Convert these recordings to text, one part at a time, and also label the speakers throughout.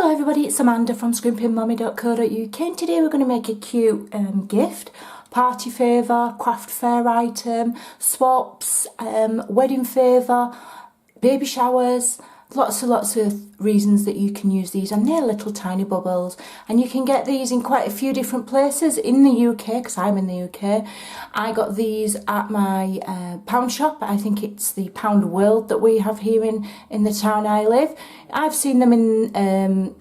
Speaker 1: Hello everybody, it's Amanda from scrimpingmummy.co.uk and today we're going to make a cute gift, party favour, craft fair item, swaps, wedding favour, baby showers, lots of reasons that you can use these, and they're little tiny bubbles, and you can get these in quite a few different places in the UK because I'm in the UK. I got these at my pound shop. I think it's the Pound World that we have here in the town I live. I've seen them in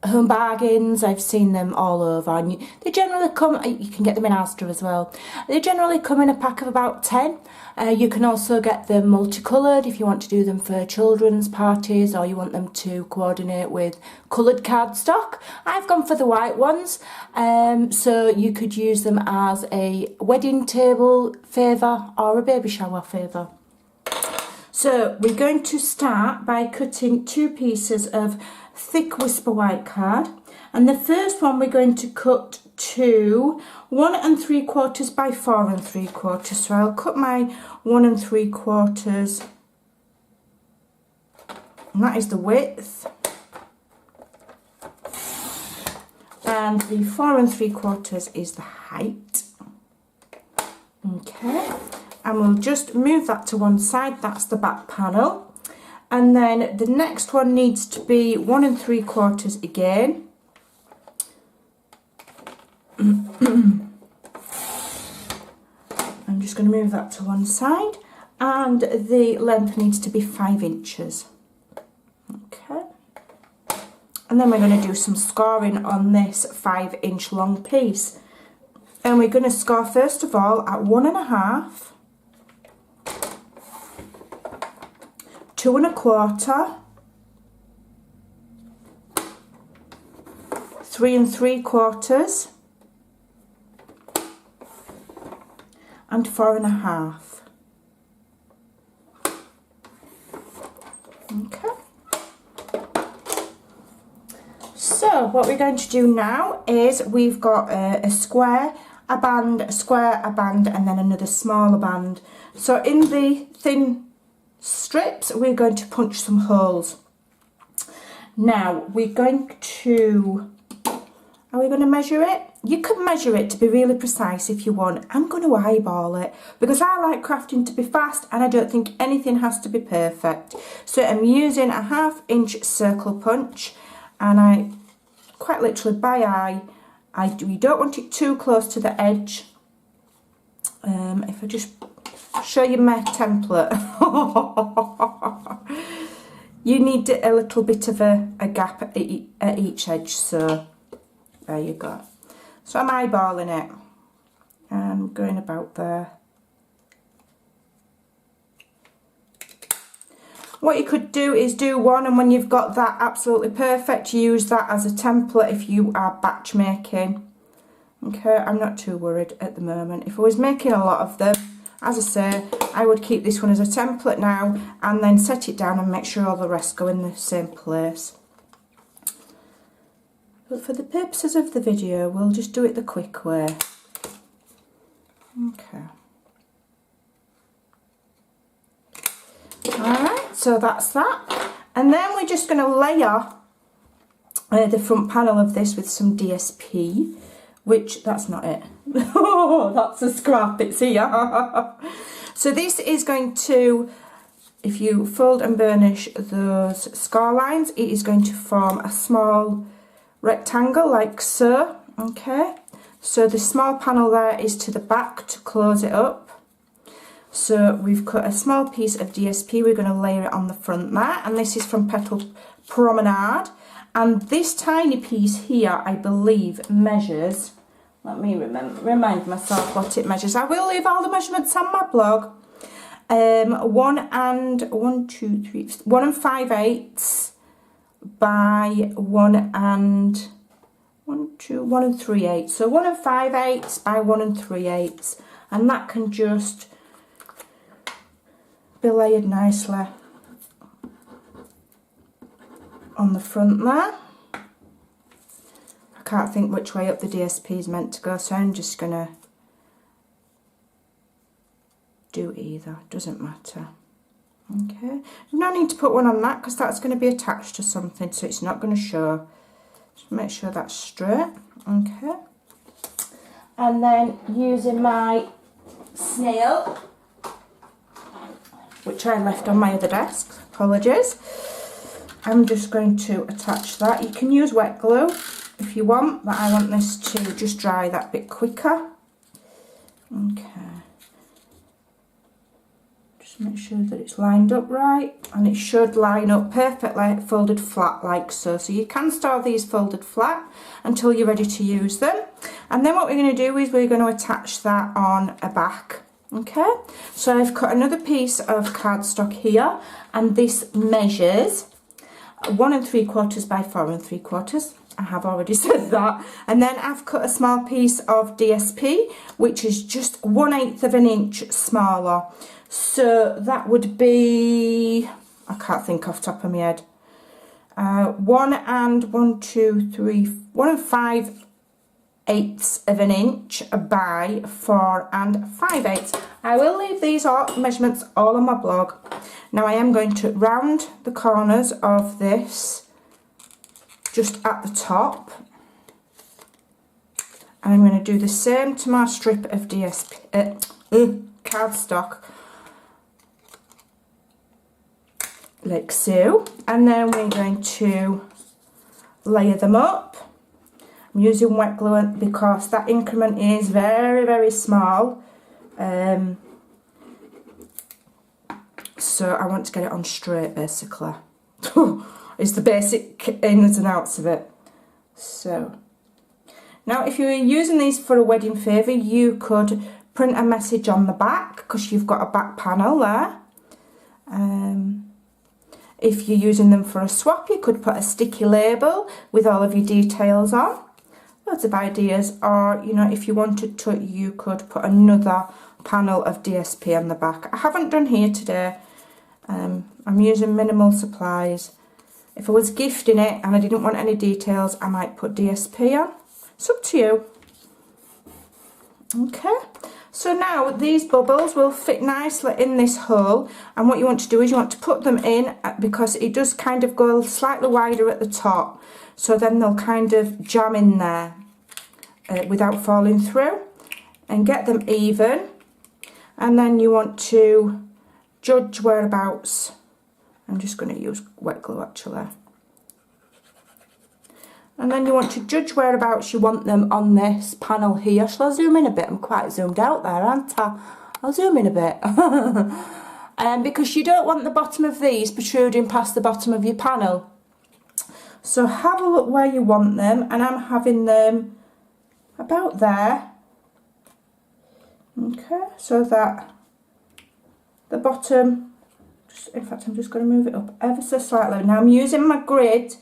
Speaker 1: Home Bargains, I've seen them all over, and they generally come, you can get them in Asda as well. They generally come in a pack of about 10. You can also get them multicoloured if you want to do them for children's parties or you want them to coordinate with coloured cardstock. I've gone for the white ones, so you could use them as a wedding table favour or a baby shower favour. So we're going to start by cutting 2 pieces of thick whisper white card, and the first one we're going to cut to 1 3/4 by 4 3/4. So I'll cut my 1 3/4, and that is the width, and the 4 3/4 is the height. Okay, and we'll just move that to one side. That's the back panel. And then the next one needs to be 1 3/4 again. I'm just going to move that to one side, and the length needs to be 5 inches. Okay. And then we're going to do some scoring on this 5-inch long piece. And we're going to score first of all at 1 1/2, 2 1/4, 3 3/4, and 4 1/2. Okay. So what we're going to do now is we've got a square, a band, a square, a band, and then another smaller band. So in the thin strips we're going to punch some holes. Now we're going to, are we going to measure it? You could measure it to be really precise if you want. I'm going to eyeball it because I like crafting to be fast and I don't think anything has to be perfect. So I'm using a 1/2 inch circle punch, and I quite literally by eye, we don't want it too close to the edge. If I just show you my template, you need a little bit of a gap at each edge, so there you go. So I'm eyeballing it and going about there. What you could do is do one, and when you've got that absolutely perfect, use that as a template if you are batch making. Okay, I'm not too worried at the moment. If I was making a lot of them, as I say, I would keep this one as a template now and then set it down and make sure all the rest go in the same place. But for the purposes of the video, we'll just do it the quick way. Okay. Alright, so that's that. And then we're just going to layer the front panel of this with some DSP, which, that's not it. Oh, that's a scrap, it's here. So this is going to, if you fold and burnish those score lines, it is going to form a small rectangle like so. Okay, so the small panel there is to the back to close it up. So we've cut a small piece of DSP, we're going to layer it on the front there, and this is from Petal Promenade. And this tiny piece here, I believe, measures, let me remind myself what it measures. I will leave all the measurements on my blog. 1 5/8 by 1 3/8. So 1 5/8 by 1 3/8, and that can just be layered nicely on the front there. I can't think which way up the DSP is meant to go, so I'm just going to do either, doesn't matter. Okay, no need to put one on that because that's going to be attached to something, so it's not going to show. Just make sure that's straight. Okay, and then using my snail, which I left on my other desk, apologies, I'm just going to attach that. You can use wet glue if you want, but I want this to just dry that bit quicker. Okay. Make sure that it's lined up right, and it should line up perfectly folded flat like so. So you can store these folded flat until you're ready to use them, and then what we're going to do is we're going to attach that on a back. Okay, so I've cut another piece of cardstock here, and this measures 1 3/4 by 4 3/4. I have already said that. And then I've cut a small piece of DSP, which is just 1/8 of an inch smaller. So that would be, I can't think off the top of my head, 1 5/8 of an inch by 4 5/8. I will leave these measurements all on my blog. Now I am going to round the corners of this just at the top, and I'm going to do the same to my strip of cardstock, like so, and then we're going to layer them up. I'm using wet glue because that increment is very, very small, so I want to get it on straight basically. It's the basic ins and outs of it. So now if you were using these for a wedding favour, you could print a message on the back because you've got a back panel there. If you're using them for a swap, you could put a sticky label with all of your details on. Loads of ideas. Or, you know, if you wanted to, you could put another panel of DSP on the back. I haven't done here today. I'm using minimal supplies. If I was gifting it and I didn't want any details, I might put DSP on. It's up to you. Okay. So now these bubbles will fit nicely in this hole, and what you want to do is you want to put them in because it does kind of go slightly wider at the top, so then they'll kind of jam in there without falling through, and get them even. And then you want to judge whereabouts. I'm just going to use wet glue actually. And then you want to judge whereabouts you want them on this panel here. Shall I zoom in a bit? I'm quite zoomed out there, aren't I? I'll zoom in a bit. Because you don't want the bottom of these protruding past the bottom of your panel. So have a look where you want them, and I'm having them about there. Okay, so that the bottom, in fact I'm just going to move it up ever so slightly. Now I'm using my grid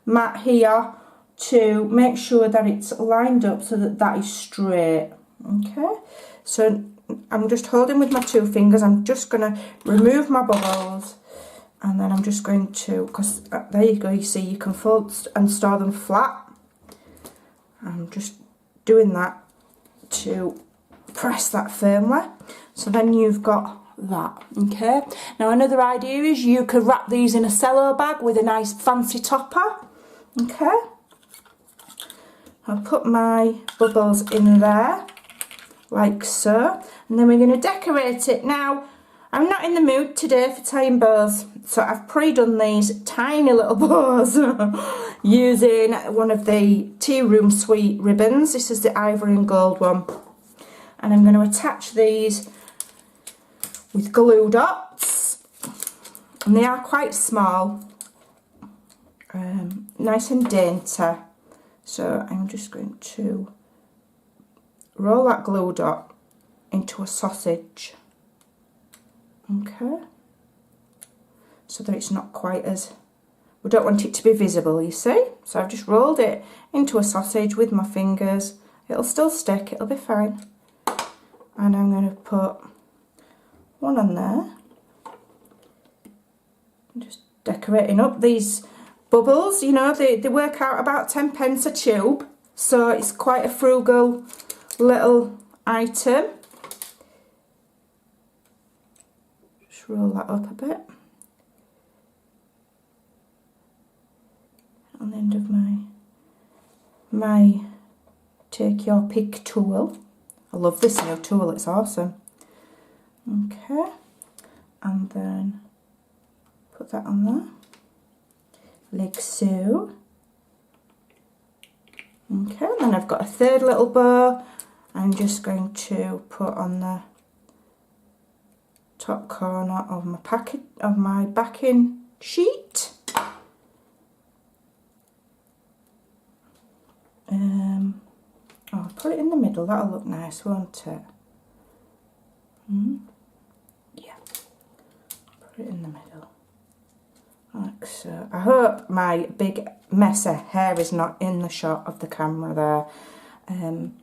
Speaker 1: mat here to make sure that it's lined up so that that is straight. Okay, so I'm just holding with my 2 fingers. I'm just going to remove my bubbles, and then I'm just going to, because there you go, you see you can fold and store them flat. I'm just doing that to press that firmly, so then you've got that. Okay, now another idea is you could wrap these in a cello bag with a nice fancy topper. Okay, I'll put my bubbles in there like so, and then we're going to decorate it. Now I'm not in the mood today for tying bows, so I've pre-done these tiny little bows using one of the Tea Room Suite ribbons. This is the ivory and gold one, and I'm going to attach these with glue dots, and they are quite small, nice and dainty. So I'm just going to roll that glue dot into a sausage, okay, so that it's not quite as, we don't want it to be visible, you see. So I've just rolled it into a sausage with my fingers. It'll still stick, it'll be fine. And I'm going to put one on there. I'm just decorating up these bubbles. You know, they work out about 10p a tube, so it's quite a frugal little item. Just Just roll that up a bit. On the end of my take your pick tool. I love this new tool, it's awesome. Okay, and then put that on there, like so. Okay, and then I've got a third little bow I'm just going to put on the top corner of my backing sheet. I'll put it in the middle, that'll look nice, won't it? Yeah, put it in the middle, like so. I hope my big messy hair is not in the shot of the camera there. I'm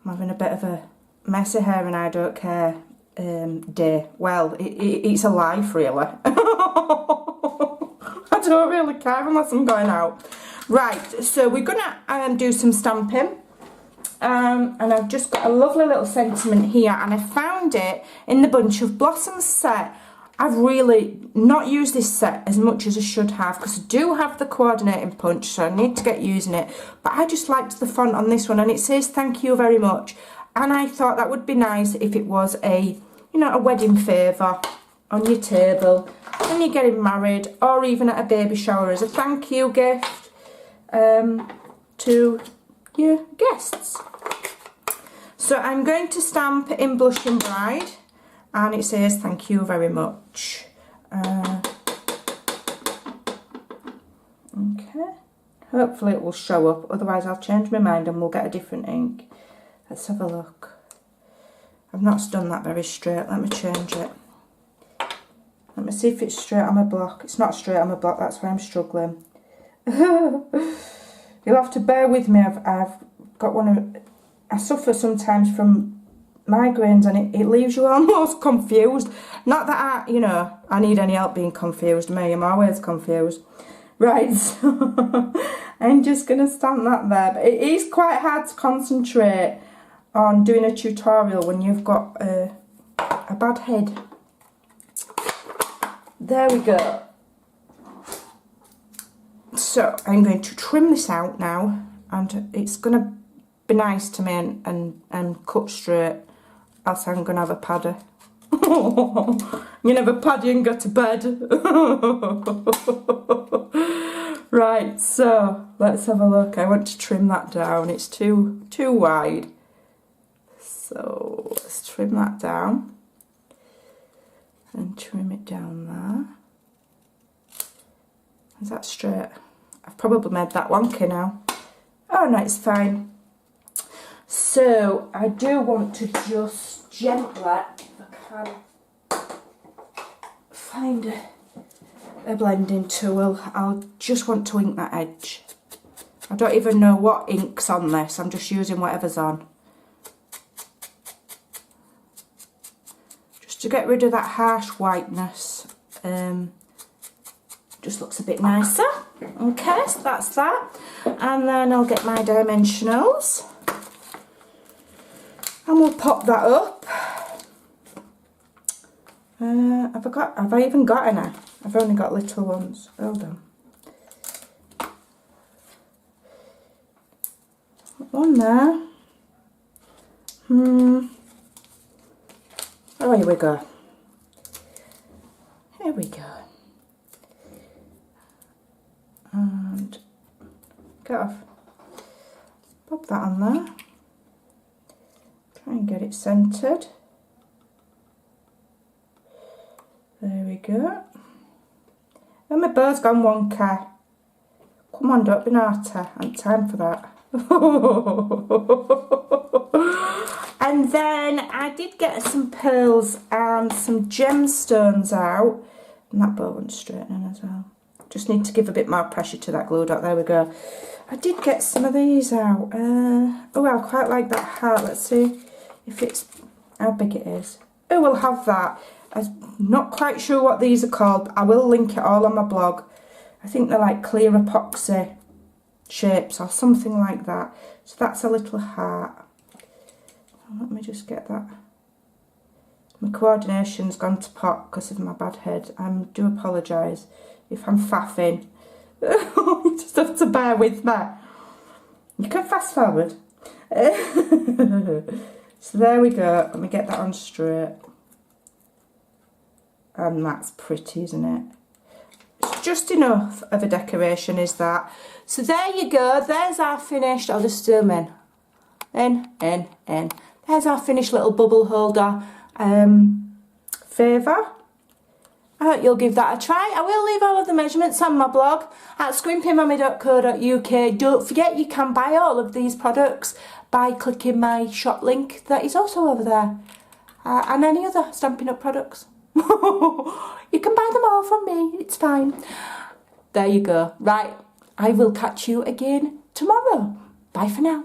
Speaker 1: having a bit of a messy hair and I don't care day. Well, it's a life really. I don't really care unless I'm going out. Right, so we're gonna do some stamping. And I've just got a lovely little sentiment here, and I found it in the Bunch of Blossoms set. I've really not used this set as much as I should have, because I do have the coordinating punch, so I need to get using it. But I just liked the font on this one, and it says thank you very much. And I thought that would be nice if it was a, you know, a wedding favour on your table when you're getting married, or even at a baby shower as a thank you gift to your guests. So I'm going to stamp in Blushing Bride, and it says thank you very much. Okay, hopefully it will show up, otherwise I'll change my mind and we'll get a different ink. Let's have a look. I've not done that very straight, let me change it. Let me see if it's straight on my block. It's not straight on my block, that's why I'm struggling. You'll have to bear with me. I've got I suffer sometimes from migraines, and it leaves you almost confused. Not that I need any help being confused. I'm always confused. Right, so I'm just going to stamp that there. But it is quite hard to concentrate on doing a tutorial when you've got a bad head. There we go. So I'm going to trim this out now, and it's going to be nice to me and cut straight, else I'm going to have a paddy. You never paddy and go to bed. Right, so let's have a look. I want to trim that down, it's too wide. So let's trim that down and trim it down there. Is that straight? I've probably made that wonky now. Oh no, it's fine. So I do want to just gently, if I can find a blending tool, I'll just want to ink that edge. I don't even know what ink's on this, I'm just using whatever's on. Just to get rid of that harsh whiteness. Just looks a bit nicer. Okay, so that's that. And then I'll get my dimensionals. And we'll pop that up. Have I even got any? I've only got little ones. Hold on. One there. Oh, here we go. Here we go. And get off. Pop that on there. Try and get it centred. There we go. And my bow's gone wonky. Come on, don't be naughty. I haven't time for that. And then I did get some pearls and some gemstones out. And that bow wants straightening as well. Just need to give a bit more pressure to that glue dot. There we go. I did get some of these out. Oh, I quite like that heart. Let's see if it's how big it is. Oh, we'll have that. I'm not quite sure what these are called, but I will link it all on my blog. I think they're like clear epoxy shapes or something like that. So that's a little heart. Let me just get that My coordination's gone to pot because of my bad head. I do apologise if I'm faffing. You just have to bear with me. You can fast forward. So there we go. Let me get that on straight. And that's pretty, isn't it? It's just enough of a decoration, is that. So there you go. There's our finished. I'll just zoom in. In. There's our finished little bubble holder. Favour. I hope you'll give that a try. I will leave all of the measurements on my blog at scrimpymummy.co.uk. Don't forget you can buy all of these products by clicking my shop link that is also over there. And any other Stampin' Up products. You can buy them all from me, it's fine. There you go. Right, I will catch you again tomorrow. Bye for now.